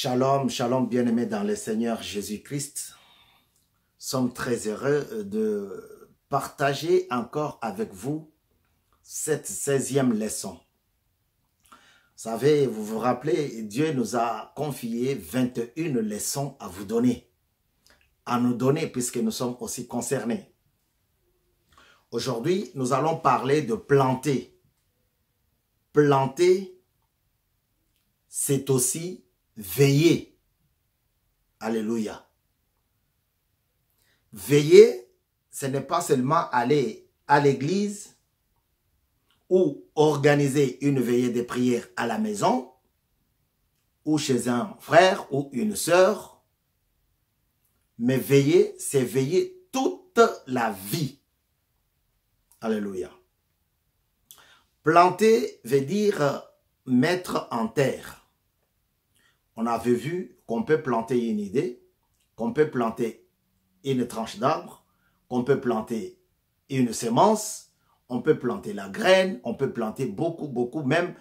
Shalom, shalom bien-aimés dans le Seigneur Jésus-Christ. Nous sommes très heureux de partager encore avec vous cette 16e leçon. Vous savez, vous vous rappelez, Dieu nous a confié 21 leçons à vous donner, à nous donner puisque nous sommes aussi concernés. Aujourd'hui, nous allons parler de planter. Planter, c'est aussi veiller. Alléluia. Veiller, ce n'est pas seulement aller à l'église ou organiser une veillée de prière à la maison ou chez un frère ou une sœur, mais veiller, c'est veiller toute la vie. Alléluia. Planter veut dire mettre en terre. On avait vu qu'on peut planter une idée, qu'on peut planter une tranche d'arbre, qu'on peut planter une semence, on peut planter la graine, on peut planter beaucoup, même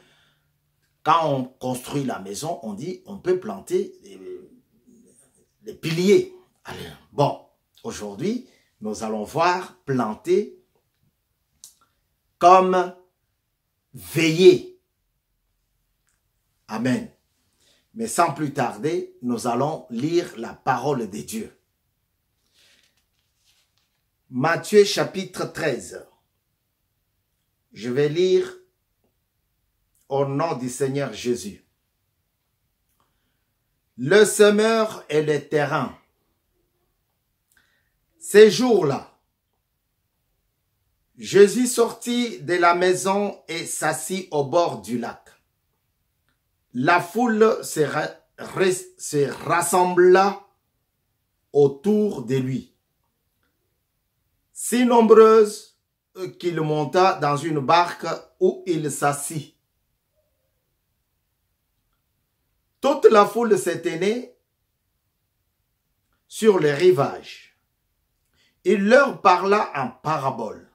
quand on construit la maison, on dit on peut planter les piliers. Allez, bon, aujourd'hui, nous allons voir planter comme veiller. Amen. Mais sans plus tarder, nous allons lire la parole de Dieu. Matthieu chapitre 13. Je vais lire au nom du Seigneur Jésus. Le semeur et le terrain. Ces jours-là, Jésus sortit de la maison et s'assit au bord du lac. La foule se rassembla autour de lui, si nombreuse qu'il monta dans une barque où il s'assit. Toute la foule s'éteignait sur les rivages. Il leur parla en parabole.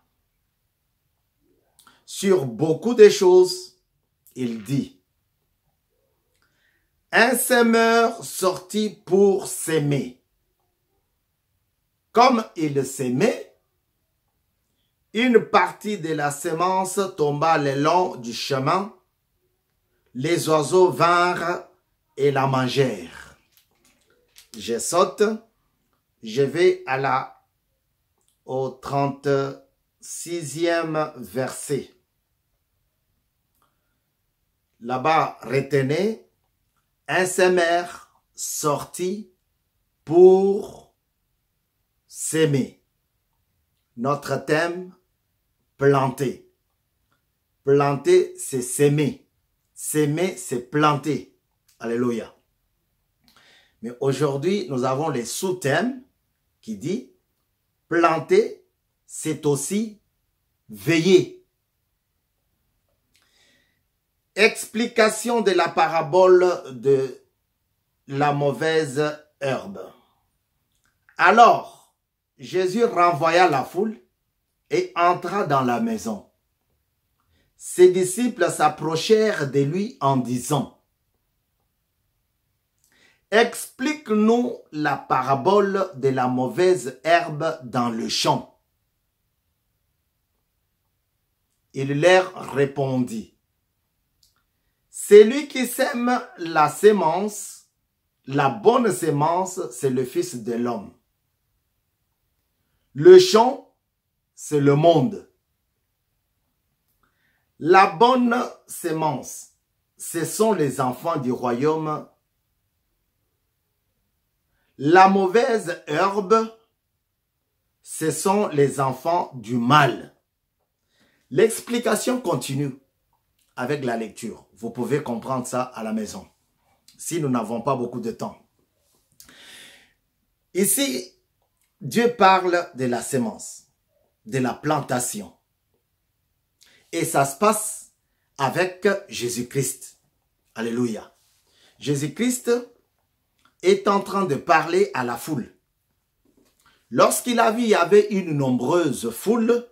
Sur beaucoup de choses, il dit: un semeur sortit pour s'aimer. Comme il s'aimait, une partie de la semence tomba le long du chemin. Les oiseaux vinrent et la mangèrent. Je saute, je vais au 36e verset. Là-bas, retenez. Un semeur sortit pour s'aimer. Notre thème, planter. Planter, c'est s'aimer. S'aimer, c'est planter. Alléluia. Mais aujourd'hui, nous avons les sous-thèmes qui dit planter, c'est aussi veiller. Explication de la parabole de la mauvaise herbe. Alors, Jésus renvoya la foule et entra dans la maison. Ses disciples s'approchèrent de lui en disant: explique-nous la parabole de la mauvaise herbe dans le champ. Il leur répondit: celui qui sème la sémence, la bonne sémence, c'est le Fils de l'homme. Le champ, c'est le monde. La bonne sémence, ce sont les enfants du royaume. La mauvaise herbe, ce sont les enfants du mal. L'explication continue avec la lecture. Vous pouvez comprendre ça à la maison, si nous n'avons pas beaucoup de temps. Ici, Dieu parle de la sémence, de la plantation. Et ça se passe avec Jésus-Christ. Alléluia. Jésus-Christ est en train de parler à la foule. Lorsqu'il a vu qu'il y avait une nombreuse foule,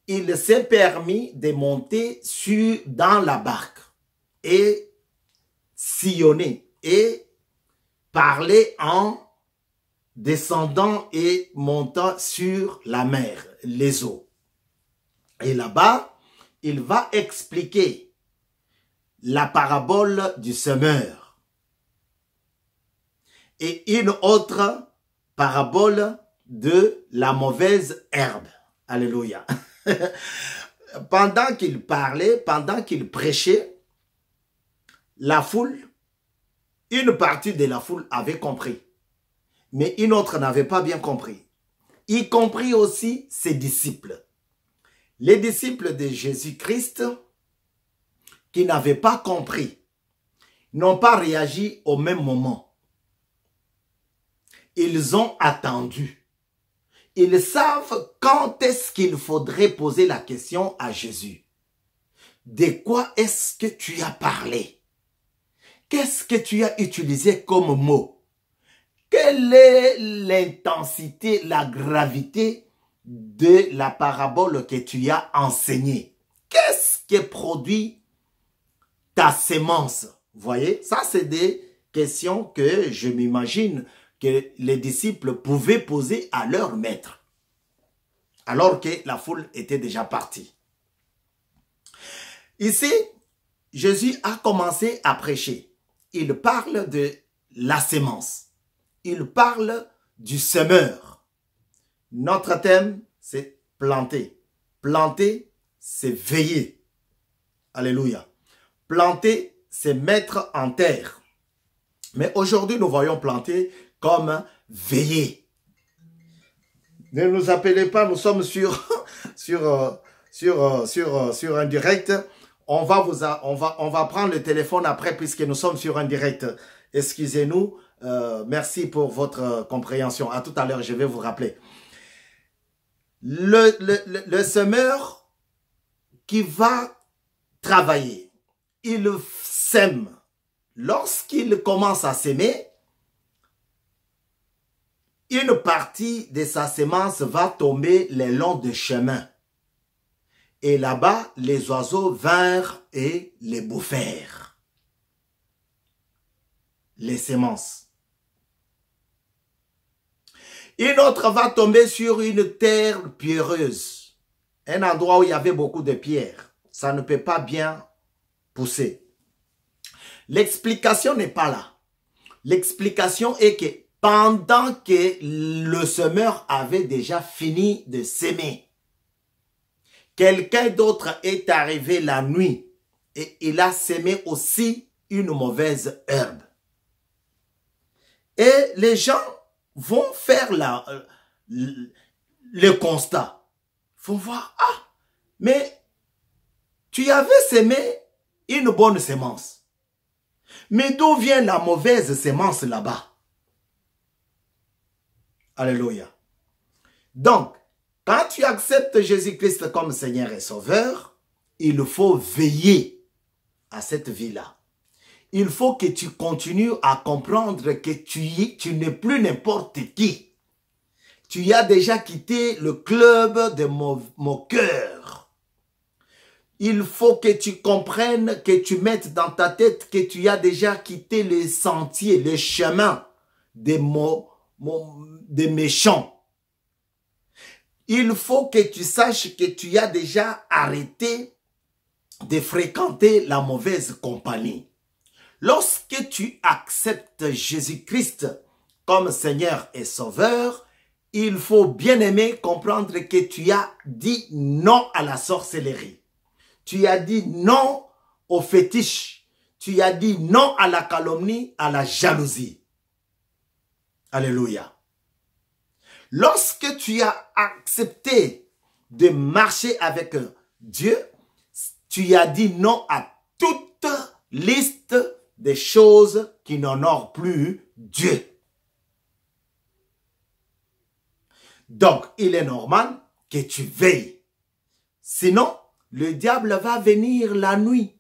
il s'est permis de monter dans la barque et sillonner et parler en descendant et montant sur la mer, les eaux. Et là-bas, il va expliquer la parabole du semeur. Et une autre parabole de la mauvaise herbe. Alléluia. Pendant qu'il parlait, pendant qu'il prêchait, la foule, une partie de la foule avait compris. Mais une autre n'avait pas bien compris. Y compris aussi ses disciples. Les disciples de Jésus-Christ qui n'avaient pas compris, n'ont pas réagi au même moment. Ils ont attendu. Ils savent quand est-ce qu'il faudrait poser la question à Jésus. De quoi est-ce que tu as parlé? Qu'est-ce que tu as utilisé comme mot? Quelle est l'intensité, la gravité de la parabole que tu as enseignée? Qu'est-ce qui produit ta sémence? Vous voyez, ça c'est des questions que je m'imagine que les disciples pouvaient poser à leur maître, alors que la foule était déjà partie. Ici, Jésus a commencé à prêcher. Il parle de la sémence. Il parle du semeur. Notre thème, c'est planter. Planter, c'est veiller. Alléluia. Planter, c'est mettre en terre. Mais aujourd'hui, nous voyons planter comme veiller. Ne nous appelez pas, nous sommes sur un direct. On va prendre le téléphone après puisque nous sommes sur un direct. Excusez-nous. Merci pour votre compréhension. À tout à l'heure, je vais vous rappeler. Le semeur qui va travailler, il sème. Lorsqu'il commence à s'aimer, une partie de sa semence va tomber le long du chemin. Et là-bas, les oiseaux vinrent et les bouffèrent. Les semences. Une autre va tomber sur une terre pierreuse. Un endroit où il y avait beaucoup de pierres. Ça ne peut pas bien pousser. L'explication n'est pas là. L'explication est que pendant que le semeur avait déjà fini de s'aimer, quelqu'un d'autre est arrivé la nuit et il a sémé aussi une mauvaise herbe. Et les gens vont faire le constat. Ils vont voir, ah, mais tu avais sémé une bonne sémence. Mais d'où vient la mauvaise sémence là-bas? Alléluia. Donc, quand tu acceptes Jésus-Christ comme Seigneur et Sauveur, il faut veiller à cette vie-là. Il faut que tu continues à comprendre que tu n'es plus n'importe qui. Tu as déjà quitté le club de mon cœur. Il faut que tu comprennes, que tu mettes dans ta tête que tu as déjà quitté les sentiers, les chemins des méchants. Il faut que tu saches que tu as déjà arrêté de fréquenter la mauvaise compagnie. Lorsque tu acceptes Jésus-Christ comme Seigneur et Sauveur, il faut bien aimer comprendre que tu as dit non à la sorcellerie. Tu as dit non au fétiche. Tu as dit non à la calomnie, à la jalousie. Alléluia. Lorsque tu as accepté de marcher avec Dieu, tu as dit non à toute liste des choses qui n'honorent plus Dieu. Donc, il est normal que tu veilles. Sinon, le diable va venir la nuit.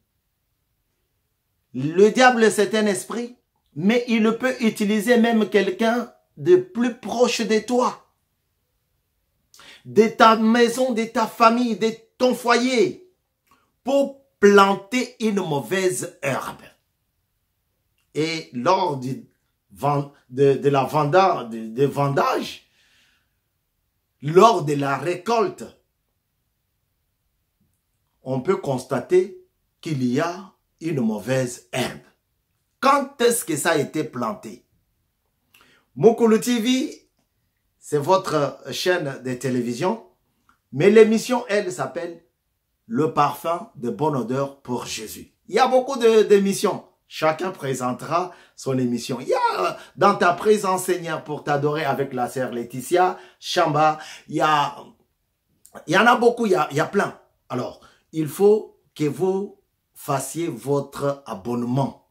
Le diable, c'est un esprit, mais il peut utiliser même quelqu'un de plus proche de toi, de ta maison, de ta famille, de ton foyer, pour planter une mauvaise herbe. Et lors du de vendage, lors de la récolte, on peut constater qu'il y a une mauvaise herbe. Quand est-ce que ça a été planté? Mukulu TV, c'est votre chaîne de télévision, mais l'émission, elle, s'appelle Le parfum de bonne odeur pour Jésus. Il y a beaucoup d'émissions. Chacun présentera son émission. Il y a dans ta présence, Seigneur, pour t'adorer avec la sœur Laetitia, Chamba, il y en a beaucoup, il y a plein. Alors, il faut que vous fassiez votre abonnement.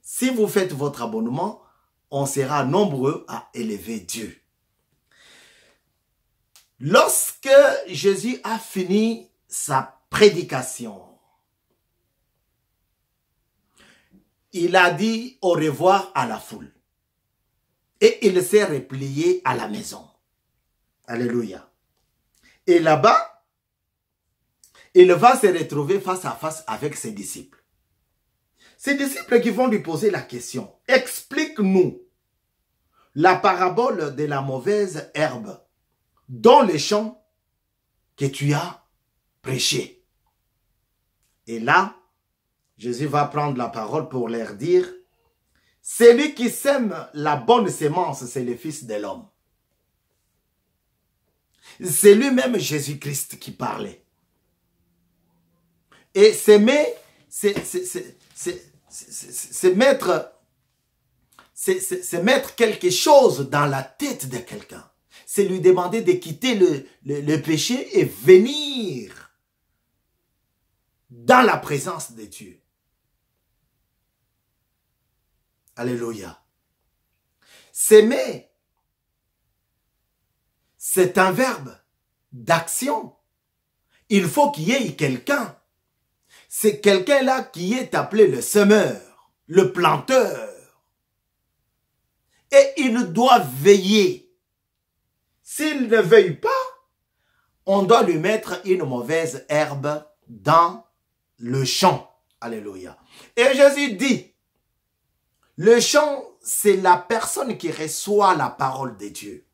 Si vous faites votre abonnement, on sera nombreux à élever Dieu. Lorsque Jésus a fini sa prédication, il a dit au revoir à la foule. Et il s'est replié à la maison. Alléluia. Et là-bas, il va se retrouver face à face avec ses disciples. Ces disciples qui vont lui poser la question. Explique-nous la parabole de la mauvaise herbe dans les champs que tu as prêché. Et là, Jésus va prendre la parole pour leur dire, celui qui sème la bonne sémence, c'est le Fils de l'homme. C'est lui-même Jésus-Christ qui parlait. Et s'aimer, c'est mettre quelque chose dans la tête de quelqu'un. C'est lui demander de quitter le péché et venir dans la présence de Dieu. Alléluia. S'aimer, c'est un verbe d'action. Il faut qu'il y ait quelqu'un. C'est quelqu'un-là qui est appelé le semeur, le planteur. Et il doit veiller. S'il ne veille pas, on doit lui mettre une mauvaise herbe dans le champ. Alléluia. Et Jésus dit, le champ, c'est la personne qui reçoit la parole de Dieu.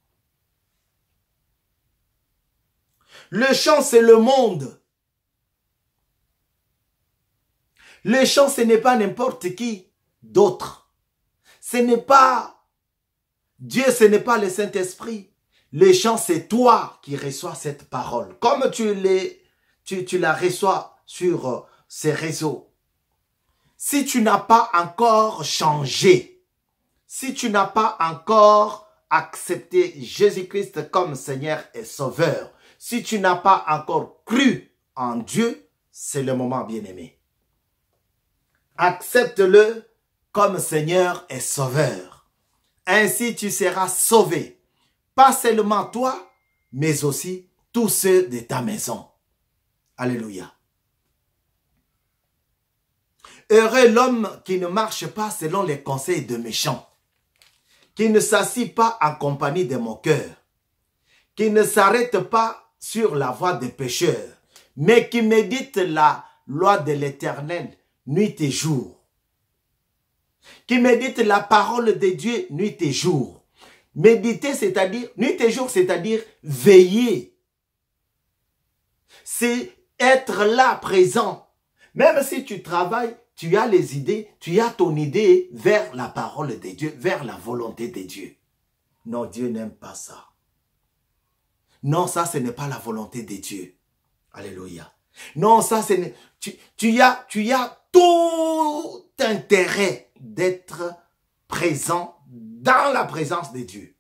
Le champ, c'est le monde. Le champ, ce n'est pas n'importe qui d'autre. Ce n'est pas Dieu, ce n'est pas le Saint-Esprit. Le champ, c'est toi qui reçois cette parole. Comme tu la reçois sur ces réseaux. Si tu n'as pas encore changé, si tu n'as pas encore accepté Jésus-Christ comme Seigneur et Sauveur, si tu n'as pas encore cru en Dieu, c'est le moment, bien-aimé. Accepte-le comme Seigneur et Sauveur. Ainsi, tu seras sauvé. Pas seulement toi, mais aussi tous ceux de ta maison. Alléluia. Heureux l'homme qui ne marche pas selon les conseils de méchants, qui ne s'assit pas en compagnie de moqueurs, qui ne s'arrête pas sur la voie des pécheurs, mais qui médite la loi de l'Éternel nuit et jour. Qui médite la parole de Dieu nuit et jour. Méditer, c'est-à-dire, nuit et jour, c'est-à-dire veiller. C'est être là, présent. Même si tu travailles, tu as les idées, tu as ton idée vers la parole de Dieu, vers la volonté de Dieu. Non, Dieu n'aime pas ça. Non, ça, ce n'est pas la volonté de Dieu. Alléluia. Non, ça, tu as tout intérêt d'être présent dans la présence de Dieu.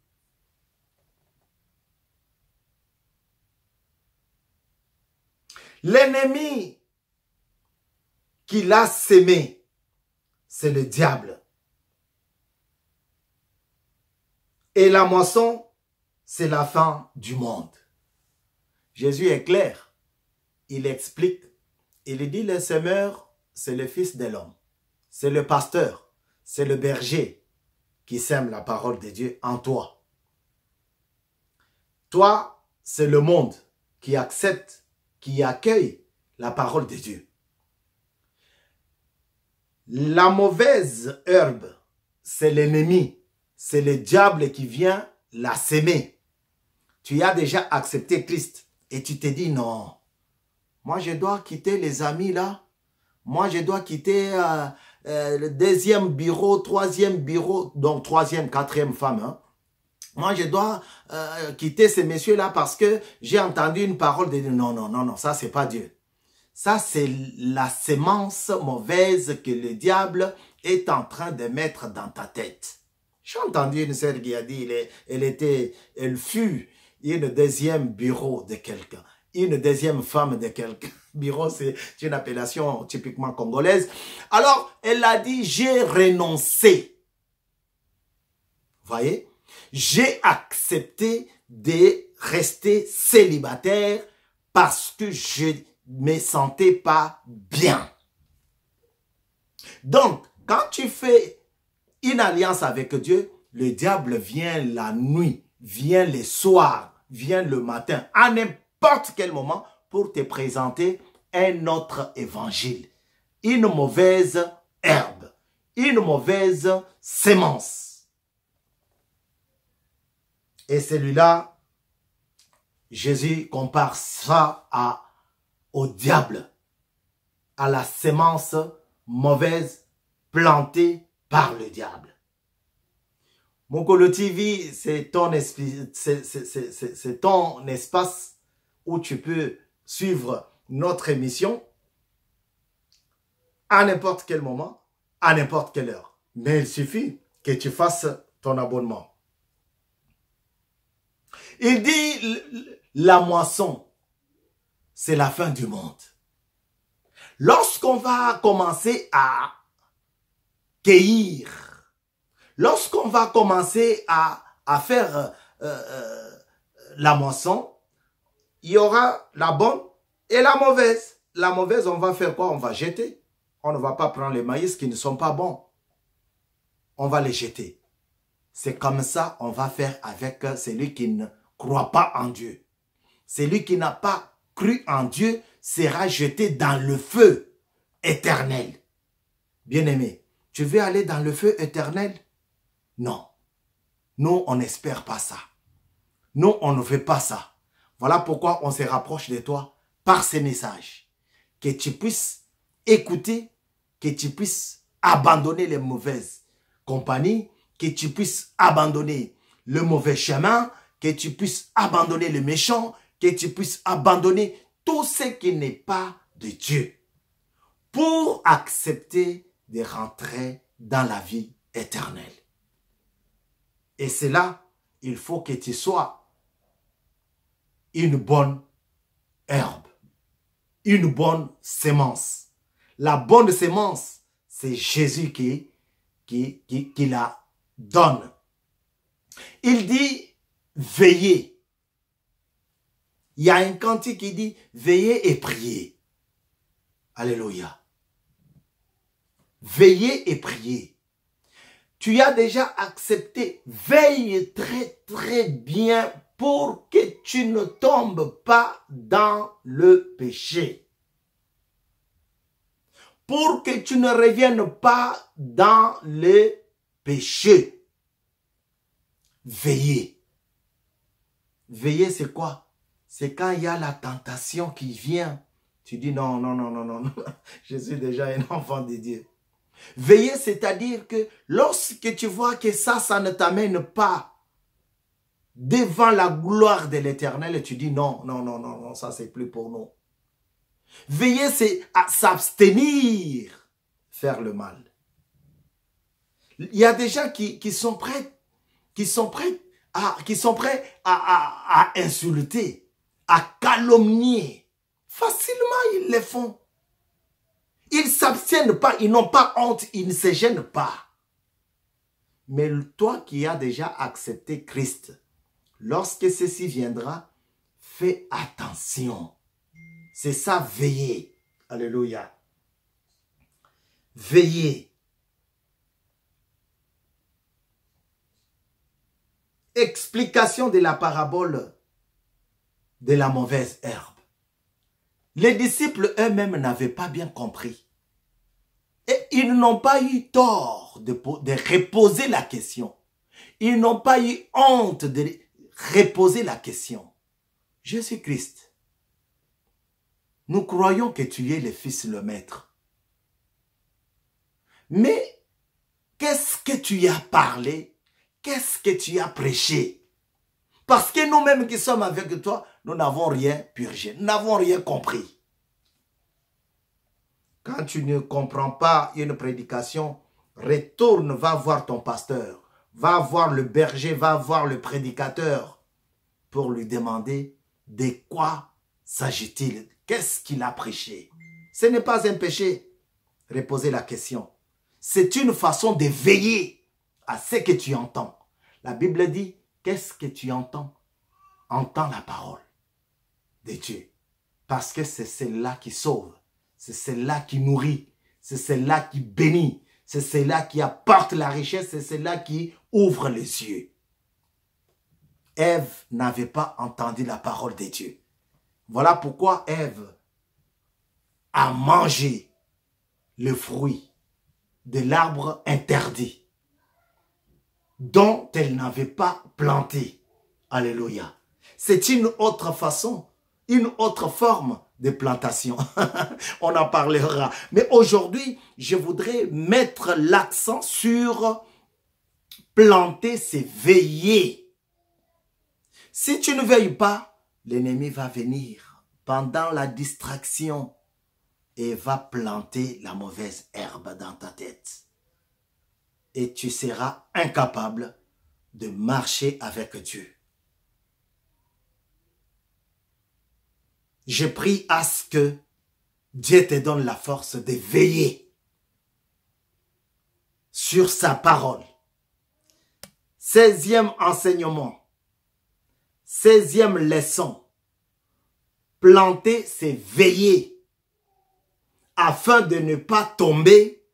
L'ennemi qui l'a sémé, c'est le diable. Et la moisson, c'est la fin du monde. Jésus est clair. Il explique. Il dit le semeur, c'est le Fils de l'homme. C'est le pasteur, c'est le berger qui sème la parole de Dieu en toi. Toi, c'est le monde qui accepte, qui accueille la parole de Dieu. La mauvaise herbe, c'est l'ennemi c'est le diable qui vient la s'aimer. Tu as déjà accepté Christ et tu te dis non, moi je dois quitter les amis là, moi je dois quitter le deuxième bureau, troisième bureau, donc troisième, quatrième femme. Hein. Moi je dois quitter ces messieurs là parce que j'ai entendu une parole de non, non, non, non, ça c'est pas Dieu. Ça c'est la sémence mauvaise que le diable est en train de mettre dans ta tête. J'ai entendu une sœur qui a dit, elle fut une deuxième bureau de quelqu'un, une deuxième femme de quelqu'un. Bureau, c'est une appellation typiquement congolaise. Alors, elle a dit, j'ai renoncé. Vous voyez? J'ai accepté de rester célibataire parce que je ne me sentais pas bien. Donc, quand tu fais une alliance avec Dieu, le diable vient la nuit, vient le soir, vient le matin, à n'importe quel moment pour te présenter un autre évangile. Une mauvaise herbe, une mauvaise sémence. Et celui-là, Jésus compare ça au diable, à la sémence mauvaise plantée par le diable. Mokolo TV, c'est ton espace où tu peux suivre notre émission à n'importe quel moment, à n'importe quelle heure. Mais il suffit que tu fasses ton abonnement. Il dit, la moisson, c'est la fin du monde. Lorsqu'on va commencer à cueillir, lorsqu'on va commencer à faire la moisson, il y aura la bonne et la mauvaise. La mauvaise, on va faire quoi? On va jeter. On ne va pas prendre les maïs qui ne sont pas bons. On va les jeter. C'est comme ça on va faire avec celui qui ne croit pas en Dieu. Celui qui n'a pas cru en Dieu sera jeté dans le feu éternel. Bien-aimé, tu veux aller dans le feu éternel? Non. Nous, on n'espère pas ça. Nous, on ne veut pas ça. Voilà pourquoi on se rapproche de toi par ces messages. Que tu puisses écouter, que tu puisses abandonner les mauvaises compagnies, que tu puisses abandonner le mauvais chemin, que tu puisses abandonner le méchant, que tu puisses abandonner tout ce qui n'est pas de Dieu pour accepter de rentrer dans la vie éternelle. Et c'est là, il faut que tu sois une bonne herbe, une bonne sémence. La bonne sémence, c'est Jésus qui la donne. Il dit, veillez. Il y a un cantique qui dit, veillez et priez. Alléluia. Veillez et priez. Tu as déjà accepté, veille très très bien pour que tu ne tombes pas dans le péché. Pour que tu ne reviennes pas dans le péché. Veillez. Veiller, c'est quoi? C'est quand il y a la tentation qui vient. Tu dis non, non, non, non, non, je suis déjà un enfant de Dieu. Veiller, c'est-à-dire que lorsque tu vois que ça ne t'amène pas devant la gloire de l'Éternel, tu dis non, non, non, non, non, ça c'est plus pour nous. Veiller, c'est à s'abstenir, faire le mal. Il y a des gens qui sont prêts, à insulter, à calomnier. Facilement, ils le font. Ils ne s'abstiennent pas, ils n'ont pas honte, ils ne se gênent pas. Mais toi qui as déjà accepté Christ, lorsque ceci viendra, fais attention. C'est ça, veillez. Alléluia. Veillez. Explication de la parabole de la mauvaise herbe. Les disciples eux-mêmes n'avaient pas bien compris. Et ils n'ont pas eu tort de reposer la question. Ils n'ont pas eu honte de reposer la question. Jésus-Christ, nous croyons que tu es le Fils, le Maître. Mais qu'est-ce que tu as parlé? Qu'est-ce que tu as prêché? Parce que nous-mêmes qui sommes avec toi, nous n'avons rien purgé, nous n'avons rien compris. Quand tu ne comprends pas une prédication, retourne, va voir ton pasteur, va voir le berger, va voir le prédicateur pour lui demander de quoi s'agit-il, qu'est-ce qu'il a prêché. Ce n'est pas un péché, reposer la question. C'est une façon de veiller à ce que tu entends. La Bible dit, qu'est-ce que tu entends? Entends la parole de Dieu. Parce que c'est celle-là qui sauve, c'est celle-là qui nourrit, c'est celle-là qui bénit, c'est celle-là qui apporte la richesse, c'est celle-là qui ouvre les yeux. Ève n'avait pas entendu la parole de Dieu. Voilà pourquoi Ève a mangé le fruit de l'arbre interdit, dont elle n'avait pas planté. Alléluia. C'est une autre façon, une autre forme de plantation. On en parlera. Mais aujourd'hui, je voudrais mettre l'accent sur planter, c'est veiller. Si tu ne veilles pas, l'ennemi va venir pendant la distraction et va planter la mauvaise herbe dans ta tête. Et tu seras incapable de marcher avec Dieu. Je prie à ce que Dieu te donne la force de veiller sur sa parole. 16e enseignement, 16e leçon. Planter, c'est veiller afin de ne pas tomber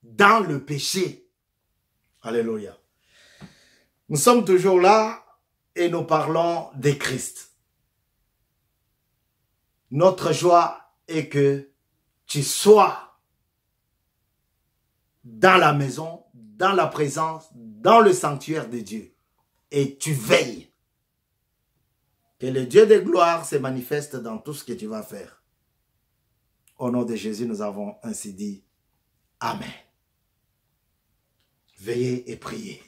dans le péché. Alléluia. Nous sommes toujours là et nous parlons de Christ. Notre joie est que tu sois dans la maison, dans la présence, dans le sanctuaire de Dieu. Et tu veilles. Que le Dieu de gloire se manifeste dans tout ce que tu vas faire. Au nom de Jésus, nous avons ainsi dit Amen. Veillez et priez.